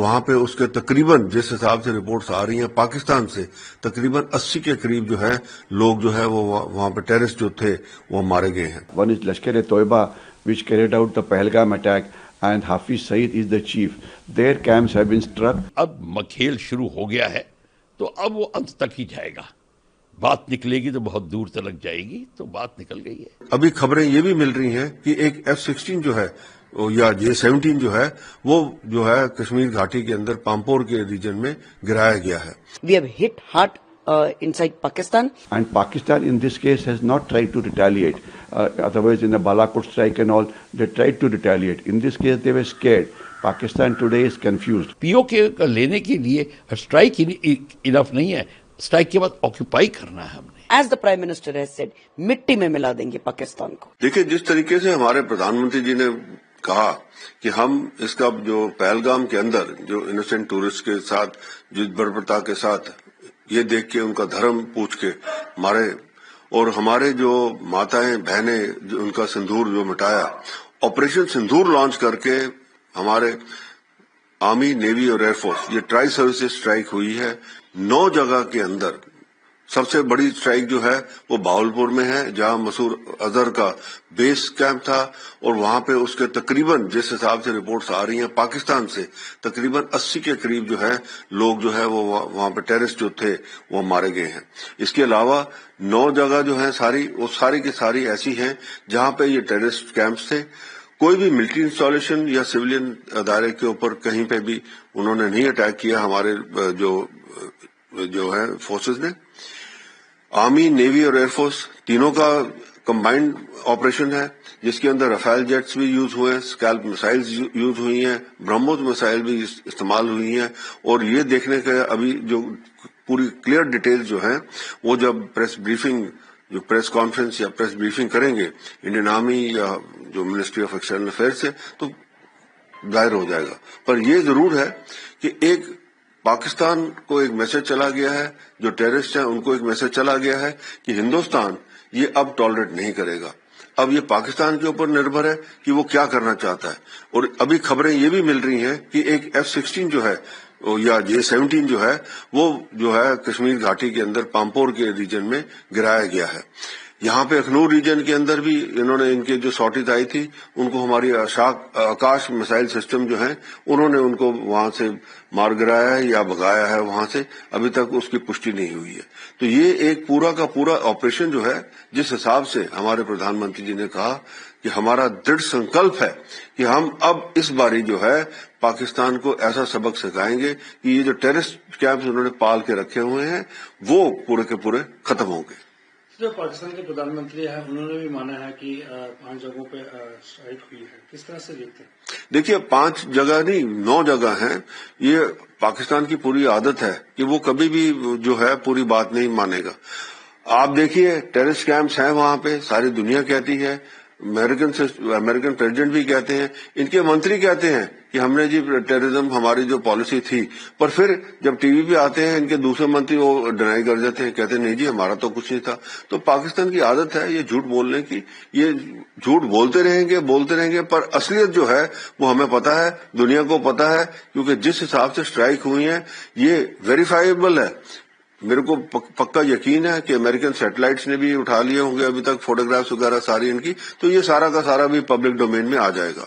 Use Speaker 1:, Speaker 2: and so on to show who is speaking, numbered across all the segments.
Speaker 1: وہاں پہ اس کے تقریباً جس حساب سے رپورٹس آ رہی ہیں پاکستان سے تقریباً 80 کے قریب جو ہے لوگ جو ہے وہ وہاں پہ ٹیررسٹ جو تھے وہ مارے گئے ہیں.
Speaker 2: One is Lashkar-e-Toiba, which carried out the Pahalgam attack, and Hafiz Saeed is the chief. Their camps have been struck.
Speaker 3: اب کھیل شروع ہو گیا ہے تو اب وہ انت تک ہی جائے گا. بات نکلے گی تو بہت دور تک جائے گی، تو بات نکل گئی ہے.
Speaker 1: ابھی خبریں یہ بھی مل رہی ہیں کہ ایک F-16 جو ہے یا J-17 جو ہے وہ جو ہے کشمیر گھاٹی کے اندر پامپور کے ریجن میں گرایا گیا ہے.
Speaker 4: We have hit hard inside Pakistan.
Speaker 2: And Pakistan in this case has not tried to retaliate. Otherwise in the Balakot strike and all, they tried to retaliate. In this case they were scared. Pakistan today is confused.
Speaker 3: پی او کے لینے کے لیے strike انف نہیں ہے، strike کے بعد occupy کرنا ہے ہم نے.
Speaker 4: As the Prime Minister has said, مٹی میں ملا دیں گے پاکستان کو.
Speaker 1: دیکھیں جس طریقے سے ہمارے پردھان منتری جی نے کہا کہ ہم اس کا جو پہلگام کے اندر جو انوسینٹ ٹورسٹ کے ساتھ جو بربرتا کے ساتھ یہ دیکھ کے ان کا دھرم پوچھ کے مارے اور ہمارے جو ماتائیں بہنیں جو ان کا سندور جو مٹایا، آپریشن سندور لانچ کر کے ہمارے آرمی نیوی اور ایئر فورس یہ ٹرائی سروسز اسٹرائک ہوئی ہے 9 جگہ کے اندر. سب سے بڑی اسٹرائک جو ہے وہ باولپور میں ہے جہاں مسعود اظہر کا بیس کیمپ تھا اور وہاں پہ اس کے تقریباً جس حساب سے رپورٹس آ رہی ہیں پاکستان سے تقریباً 80 کے قریب جو ہے لوگ جو ہے وہ وہاں پہ ٹیررسٹ جو تھے وہ مارے گئے ہیں. اس کے علاوہ 9 جگہ جو ہیں وہ ساری کی ساری ایسی ہیں جہاں پہ یہ ٹیررسٹ کیمپس تھے. کوئی بھی ملٹری انسٹالیشن یا سویلین ادارے کے اوپر کہیں پہ بھی انہوں نے نہیں اٹیک کیا. ہمارے جو ہے فورسز نے آرمی نیوی اور ایئر فورس تینوں کا کمبائنڈ آپریشن ہے جس کے اندر رفیل جیٹس بھی یوز ہوئے ہیں، اسکیلپ میسائلز یوز ہوئی ہیں، برہموس میسائل بھی استعمال ہوئی ہیں. اور یہ دیکھنے کا ابھی جو پوری کلیئر ڈیٹیل جو ہیں وہ جب پریس کانفرنس یا پریس بریفنگ کریں گے انڈین آرمی یا جو منسٹری آف ایکسٹرنل افیئر سے تو ظاہر ہو جائے گا. پر یہ ضرور ہے کہ ایک پاکستان کو ایک میسج چلا گیا ہے، جو ٹیررسٹ ہیں ان کو ایک میسج چلا گیا ہے کہ ہندوستان یہ اب ٹالریٹ نہیں کرے گا. اب یہ پاکستان کے اوپر نربھر ہے کہ وہ کیا کرنا چاہتا ہے. اور ابھی خبریں یہ بھی مل رہی ہیں کہ ایک F-16 جو ہے یا J-17 جو ہے وہ جو ہے کشمیر گھاٹی کے اندر پامپور کے ریجن میں گرایا گیا ہے. یہاں پہ اخنور ریجن کے اندر بھی انہوں نے ان کے جو سارٹیز آئی تھی ان کو ہماری آکاش مسائل سسٹم جو ہیں انہوں نے ان کو وہاں سے مار گرایا ہے یا بھگایا ہے وہاں سے. ابھی تک اس کی پشٹی نہیں ہوئی ہے. تو یہ ایک پورا کا پورا آپریشن جو ہے جس حساب سے ہمارے پردھان منتری جی نے کہا کہ ہمارا دڑھ سنکلپ ہے کہ ہم اب اس باری جو ہے پاکستان کو ایسا سبق سکھائیں گے کہ یہ جو ٹیررسٹ کیمپس انہوں نے پال کے رکھے ہوئے ہیں وہ پورے کے پورے ختم ہوں گے.
Speaker 5: جو پاکستان کے پردھان منتری ہیں انہوں نے بھی مانا ہے کہ 5 جگہوں پہ اسٹرائک ہوئی ہے، کس طرح سے دیکھتے ہیں؟
Speaker 1: دیکھیے 5 جگہ نہیں 9 جگہ ہیں. یہ پاکستان کی پوری عادت ہے کہ وہ کبھی بھی جو ہے پوری بات نہیں مانے گا. آپ دیکھیے ٹیررسٹ کیمپس ہیں وہاں پہ، ساری دنیا کہتی ہے، امریکن پریزیڈنٹ بھی کہتے ہیں، ان کے منتری کہتے ہیں کہ ہم نے جی ٹیررزم ہماری جو پالیسی تھی. پر پھر جب ٹی وی پہ آتے ہیں ان کے دوسرے منتری وہ ڈینائی کر دیتے ہیں، کہتے ہیں نہیں جی ہمارا تو کچھ نہیں تھا. تو پاکستان کی عادت ہے یہ جھوٹ بولنے کی. یہ جھوٹ بولتے رہیں گے پر اصلیت جو ہے وہ ہمیں پتا ہے، دنیا کو پتا ہے، کیونکہ جس حساب سے اسٹرائک ہوئی ہیں یہ ویریفائیبل ہے. میرے کو پکا یقین ہے کہ امریکن سیٹلائٹس نے بھی اٹھا لیے ہوں گے ابھی تک فوٹوگرافس وغیرہ ساری ان کی. تو یہ سارا کا سارا بھی پبلک ڈومین میں آ جائے گا.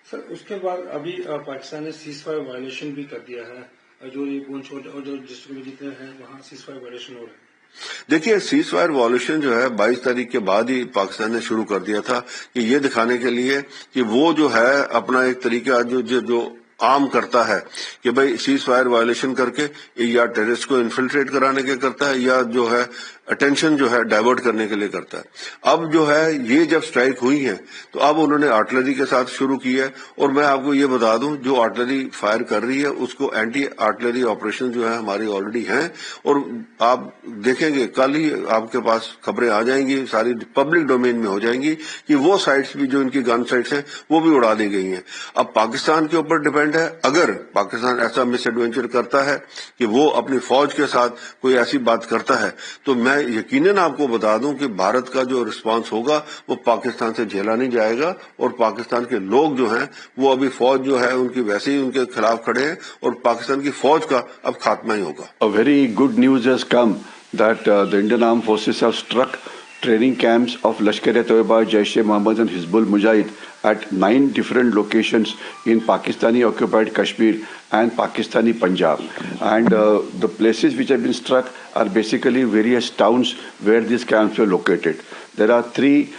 Speaker 5: سر اس کے بعد ابھی پاکستان نے سیز فائر وائلیشن بھی کر دیا ہے، جو یہ پونچھ اور جو ڈسٹرکٹ میں جتنے ہیں وہاں سیز فائر وائلیشن ہو رہے ہیں.
Speaker 1: دیکھیے سیز فائر وائلیشن جو ہے 22 تاریخ کے بعد ہی پاکستان نے شروع کر دیا تھا کہ یہ دکھانے کے لیے کہ وہ جو ہے اپنا ایک طریقہ جو عام کرتا ہے کہ بھائی سیز فائر وائلیشن کر کے یا ٹیررسٹ کو انفلٹریٹ کرانے کے کرتا ہے یا جو ہے اٹینشن جو ہے ڈائیورٹ کرنے کے لیے کرتا ہے. اب جو ہے یہ جب سٹرائک ہوئی ہیں تو اب انہوں نے آرٹلری کے ساتھ شروع کی ہے. اور میں آپ کو یہ بتا دوں جو آرٹلری فائر کر رہی ہے اس کو اینٹی آرٹلری آپریشن جو ہے ہماری آلریڈی ہیں اور آپ دیکھیں گے کل ہی آپ کے پاس خبریں آ جائیں گی, ساری پبلک ڈومین میں ہو جائیں گی کہ وہ سائٹس بھی جو ان کی گن سائٹس ہیں وہ بھی اڑا دی گئی ہیں. اب پاکستان کے اوپر ڈیپینڈ डिपेंड है. अगर पाकिस्तान ऐसा मिस एडवेंचर करता है कि वो अपनी फौज के साथ कोई ऐसी बात करता है, तो मैं यकीनन आपको बता दूं कि भारत का जो रिस्पांस होगा वो पाकिस्तान से झेला नहीं जाएगा, और पाकिस्तान के लोग जो हैं वो अभी फौज जो है उनकी वैसे ही उनके खिलाफ खड़े हैं, और पाकिस्तान की फौज का अब खात्मा ही होगा.
Speaker 2: A very good news has come that the Indian Armed Forces have struck training camps of Lashkar-e-Toiba, Jaish-e-Mohammed and Hizbul Mujahid at 9 different locations in Pakistani-occupied Kashmir and Pakistani Punjab. And the places which have been struck are basically various towns where these camps were located. There are 3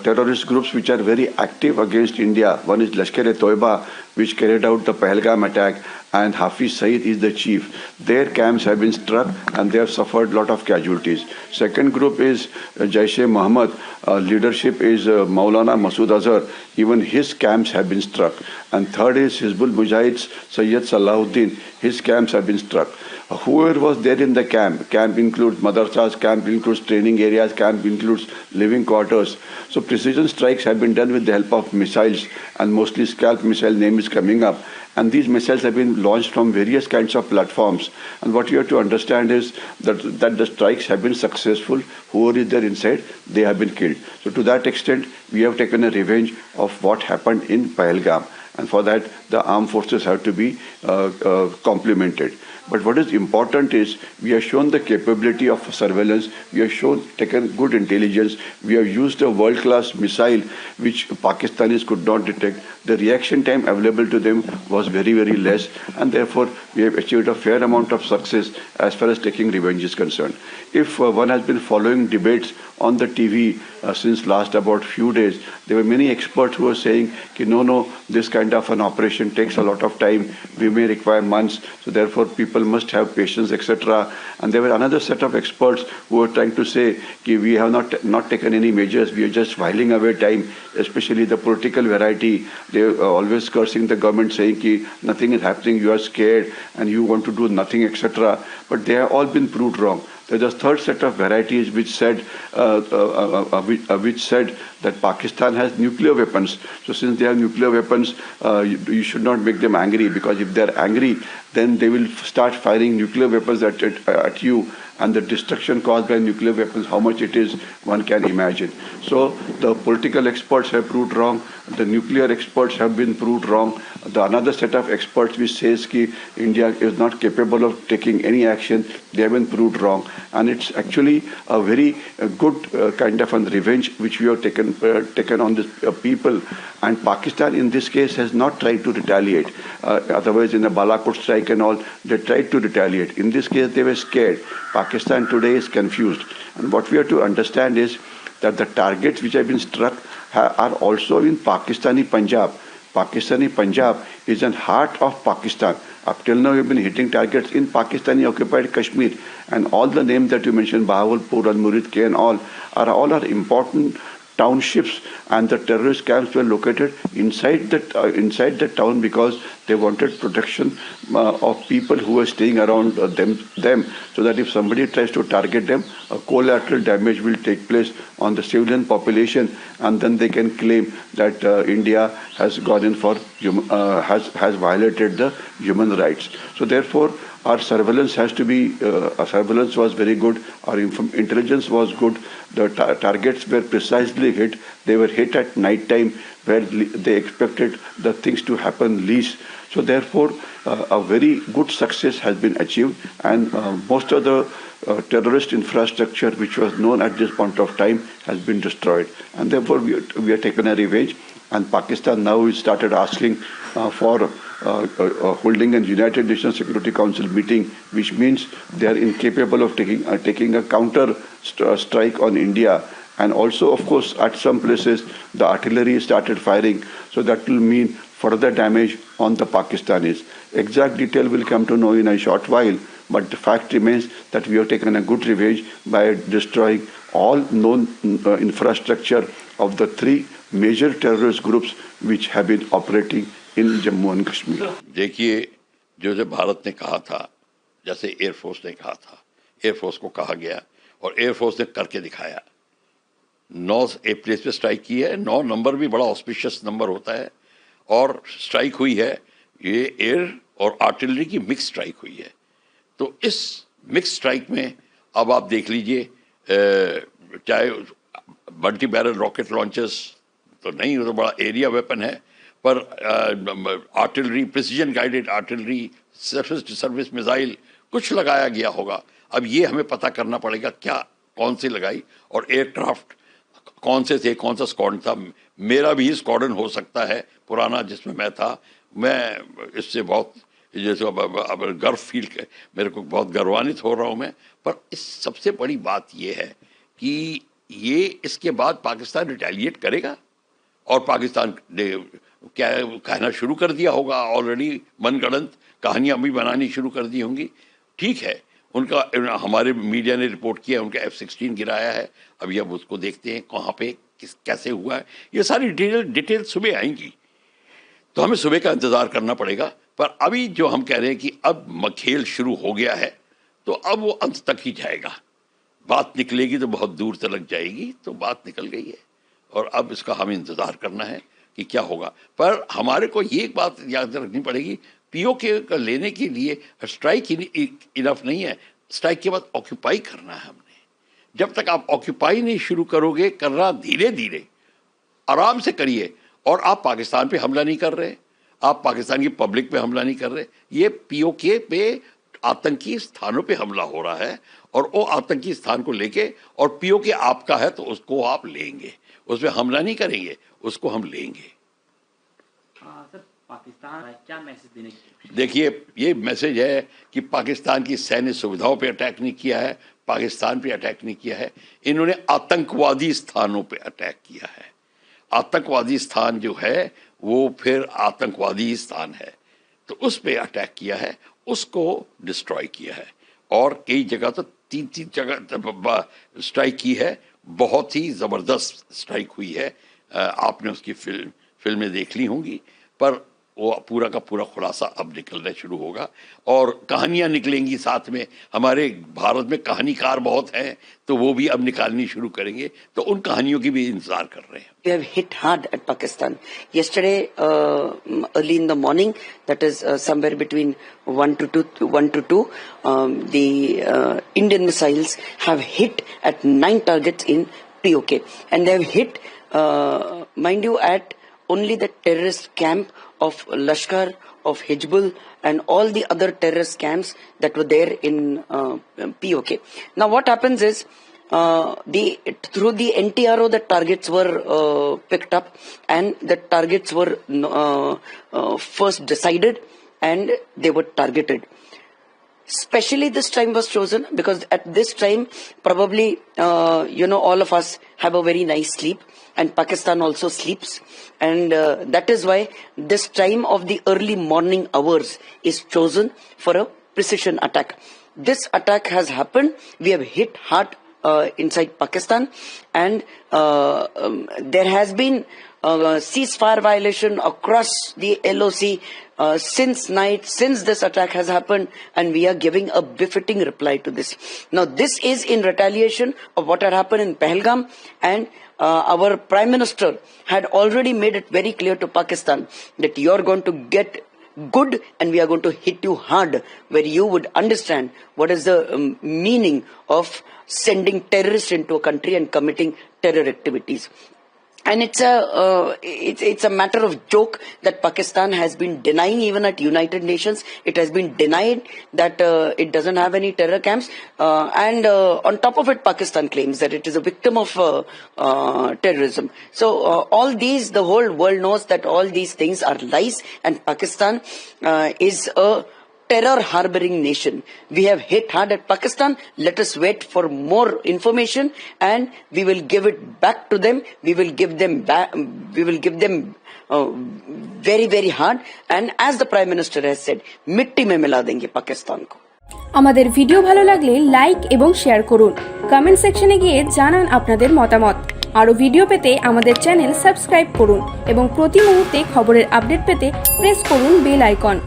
Speaker 2: terrorist groups which are very active against India. One is Lashkar-e-Toiba, which carried out the Pahalgam attack, and Hafiz Saeed is the chief. Their camps have been struck and they have suffered a lot of casualties. Second group is Jaish-e-Mohammed. Leadership is Maulana Masood Azhar. Even his camps have been struck. And third is Hizbul Mujahid's Sayyid Salahuddin. His camps have been struck. Whoever was there in the camp includes madrasas, camp includes training areas, camp includes living quarters. So precision strikes have been done with the help of missiles, and mostly Scalp missile name is coming up. And these missiles have been launched from various kinds of platforms. And what you have to understand is that the strikes have been successful. Whoever is there inside, they have been killed. So to that extent, we have taken a revenge of what happened in Pahalgam. And for that, the armed forces have to be complimented. But what is important is we have shown the capability of surveillance, we have taken good intelligence, we have used a world-class missile which Pakistanis could not detect. The reaction time available to them was very, very less, and therefore we have achieved a fair amount of success as far as taking revenge is concerned. If one has been following debates on the TV since last about few days, there were many experts who were saying, no, this kind of an operation takes a lot of time, we may require months, so therefore people must have patience, etc. And there were another set of experts who were trying to say, we have not taken any measures, we are just whiling away time, especially the political variety. They are always cursing the government, saying, nothing is happening, you are scared, and you want to do nothing, etc. But they have all been proved wrong. There's a third set of varieties which said that Pakistan has nuclear weapons. So since they have nuclear weapons, you should not make them angry, because if they're angry, then they will start firing nuclear weapons at you. And the destruction caused by nuclear weapons, how much it is, one can imagine. So the political experts have proved wrong. The nuclear experts have been proved wrong. Another set of experts which says that India is not capable of taking any action, they have been proved wrong. And it's actually a very good kind of a revenge which we have taken on the people. And Pakistan in this case has not tried to retaliate. Otherwise in the Balakot strike and all, they tried to retaliate. In this case they were scared. Pakistan today is confused. And what we have to understand is that the targets which have been struck are also in Pakistani Punjab. Pakistani Punjab is in heart of Pakistan. Up till now, we have been hitting targets in Pakistani-occupied Kashmir. And all the names that you mentioned, Bahawalpur, Al-Murid-K and all are important townships, and the terrorist camps were located inside the town because they wanted protection of people who were staying around them, so that if somebody tries to target them, a collateral damage will take place on the civilian population, and then they can claim that India has gone in for has violated the human rights. So therefore, our surveillance surveillance was very good. Our intelligence was good. The targets were precisely hit. They were hit at night time where they expected the things to happen least. So therefore, a very good success has been achieved, and most of the terrorist infrastructure which was known at this point of time has been destroyed. And therefore, we are taken a revenge. And Pakistan now started asking for holding a United Nations Security Council meeting, which means they are incapable of taking a counter strike on India. And also, of course, at some places, the artillery started firing. So that will mean further damage on the Pakistanis. Exact detail will come to know in a short while. But the fact remains that we have taken a good revenge by destroying all known infrastructure of the 3 major terrorist groups which have been operating in Jammu and Kashmir.
Speaker 3: देखिए, जो भारत ने कहा था, जैसे air force ने कहा था, air force को कहा गया और एयरफोर्स ने करके दिखाया। 9 अप्रैल पे स्ट्राइक की है। 9 नंबर भी बड़ा ऑस्पिशियस नंबर होता है, और स्ट्राइक हुई है ये एयर और आर्टिलरी की मिक्स स्ट्राइक हुई है। तो इस मिक्स स्ट्राइक में अब आप देख लीजिए, चाहे मल्टी बैरल रॉकेट लॉन्चर्स तो नहीं, वो तो बड़ा एरिया वेपन है, पर artillery, precision guided artillery, surface to service missile कुछ लगाया गया होगा। अब ये हमें पता करना पड़ेगा क्या कौन सी लगाई और एयरक्राफ्ट कौन से थे, कौन सा स्क्वाड्रन था। मेरा भी स्क्वाड्रन हो सकता है पुराना जिसमें मैं था। मैं इससे बहुत जैसे अब गर्व फील, मेरे को बहुत गर्वान्वित हो रहा हूँ मैं। पर इस सबसे बड़ी बात ये है कि ये इसके बाद पाकिस्तान रिटेलिएट करेगा और पाकिस्तान ने क्या कहना शुरू कर दिया होगा, ऑलरेडी मनगढ़ंत कहानियां भी बनानी शुरू कर दी होंगी। ठीक है, उनका हमारे मीडिया ने रिपोर्ट किया उनका F-16 गिराया है। अभी अब उसको देखते हैं कहाँ पे कैसे हुआ है, ये सारी डिटेल सुबह आएंगी, तो हमें सुबह का इंतजार करना पड़ेगा। पर अभी जो हम कह रहे हैं कि अब खेल शुरू हो गया है, तो अब वो अंत तक ही जाएगा। बात निकलेगी तो बहुत दूर तक जाएगी, तो बात निकल गई है और अब इसका हमें इंतजार करना है कि क्या होगा। पर हमारे को ये एक बात याद रखनी पड़ेगी, पीओके का लेने के लिए स्ट्राइक इनफ नहीं है, स्ट्राइक के बाद ऑक्यूपाई करना है हमने। जब तक आप ऑक्यूपाई नहीं शुरू करोगे, करना धीरे धीरे आराम से करिए। और आप पाकिस्तान पे हमला नहीं कर रहे, आप पाकिस्तान की पब्लिक पे हमला नहीं कर रहे, ये पीओके पे आतंकी स्थानों पे हमला हो रहा है। और वो आतंकी स्थान को लेके, और पीओके आपका है तो उसको आप लेंगे, उस पर हमला नहीं करेंगे, उसको हम लेंगे।
Speaker 6: सर, पाकिस्तान क्या मैसेज देने की?
Speaker 3: देखिए, ये मैसेज है कि पाकिस्तान की सैन्य सुविधाओं पे अटैक नहीं किया है, पाकिस्तान पे अटैक नहीं किया है, इन्होंने आतंकवादी स्थानों पे अटैक किया है। आतंकवादी स्थान जो है वो फिर आतंकवादी स्थान है, तो उस पे अटैक किया है, उसको डिस्ट्रॉय किया है। और कई जगह तो तीन जगह स्ट्राइक की है, बहुत ही ज़बरदस्त स्ट्राइक हुई है। आपने उसकी फिल्में देख ली होंगी, पर वो पूरा का पूरा खुलासा अब निकलना शुरू होगा और कहानियां निकलेंगी साथ में। हमारे भारत में कहानीकार बहुत हैं, तो वो भी अब निकालनी शुरू करेंगे, तो उन कहानियों की भी इंतजार कर रहे हैं।
Speaker 4: We have hit hard at Pakistan. Yesterday, early in the morning, that is somewhere between 1 to 2, the Indian missiles have hit at 9 targets in POK, and they have hit, mind you, at only the terrorist camp of Lashkar, of Hizbul, and all the other terrorist camps that were there in POK. Now, what happens is, through the NTRO, the targets were picked up, and the targets were first decided, and they were targeted. Especially this time was chosen because at this time, probably, all of us have a very nice sleep, and Pakistan also sleeps. And that is why this time of the early morning hours is chosen for a precision attack. This attack has happened. We have hit hard inside Pakistan, and there has been ceasefire violation across the LOC since this attack has happened, and we are giving a befitting reply to this. Now, this is in retaliation of what had happened in Pahalgam, and our Prime Minister had already made it very clear to Pakistan that you are going to get good and we are going to hit you hard, where you would understand what is the meaning of sending terrorists into a country and committing terror activities. And it's a matter of joke that Pakistan has been denying even at United Nations. It has been denied that it doesn't have any terror camps. And on top of it, Pakistan claims that it is a victim of terrorism. So all these, the whole world knows that all these things are lies, and Pakistan is a terror harboring nation. We have hit hard at Pakistan. Let us wait for more information, and we will give it back to them. We will give them back. We will give them very, very hard. And as the Prime Minister has said, मिट्टी में मिला देंगे पाकिस्तान को।
Speaker 7: আমাদের video ভালো লাগলে like এবং share করুন। কমেন্ট সেকশনে গিয়ে জানান আপনাদের মতামত। আরো ভিডিও পেতে আমাদের চ্যানেল সাবস্ক্রাইব করুন এবং প্রতি মুহূর্তে খবরের আপডেট পেতে প্রেস করুন বেল আইকন।